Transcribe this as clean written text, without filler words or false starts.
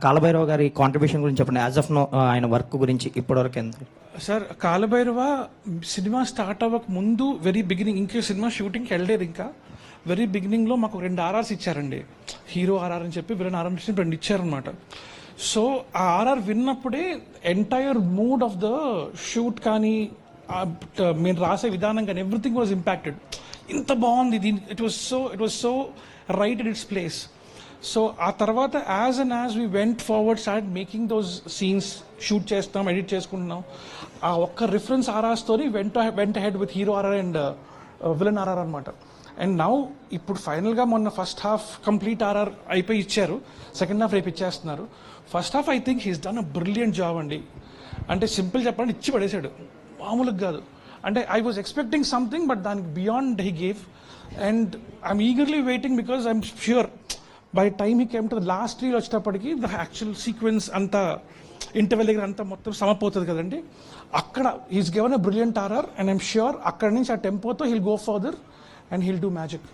కాలభైరవ గారి కాంట్రిబ్యూషన్ గురించి చెప్పండి. యాజ్ ఆఫ్ నో ఆయన వర్క్ గురించి ఇప్పటివరకు ఎంత? సార్ కాలభైరవ సినిమా స్టార్ట్ అవ్వక ముందు వెరీ బిగినింగ్, ఇంకా సినిమా షూటింగ్కి వెళ్ళలేదు, ఇంకా వెరీ బిగినింగ్లో మాకు 2 RRs ఇచ్చారండి. హీరో RR అని చెప్పి వేరే RR 2 ఇచ్చారనమాట. సో ఆ RR విన్నప్పుడే entire mood of the shoot కానీ మీరు రాసే విధానం కానీ ఎవ్రీథింగ్ వాజ్ ఇంపాక్టెడ్. ఇంత బాగుంది దీని, it was so right in its place. So ఆ తర్వాత as we went forward start making those scenes, shoot చేస్తాం, ఎడిట్ చేసుకుంటున్నాం. ఆ ఒక్క రిఫరెన్స్ RR స్టోరీ వెంట head with hero RR and villain RR అనమాట. అండ్ నౌ ఇప్పుడు ఫైనల్గా మొన్న ఫస్ట్ హాఫ్ కంప్లీట్ RR అయిపోయి ఇచ్చారు, సెకండ్ హాఫ్ రేపు ఇచ్చేస్తున్నారు. First half I think he's done a brilliant job అండి. అంటే సింపుల్ చెప్పండి, ఇచ్చి పడేశాడు, మామూలుగా కాదు. అంటే I was expecting something but దానికి beyond he gave. And I'm eagerly waiting because I'm sure by time he came to the last reel వచ్చేటప్పటికి ద యాక్చువల్ సీక్వెన్స్ అంతా ఇంటర్వెల్ దగ్గర అంతా మొత్తం సమపోతుంది కదండి. అక్కడ he's given a brilliant RR and I'm sure అక్కడ నుంచి ఆ టెంపోతో he'll go further and he'll do magic.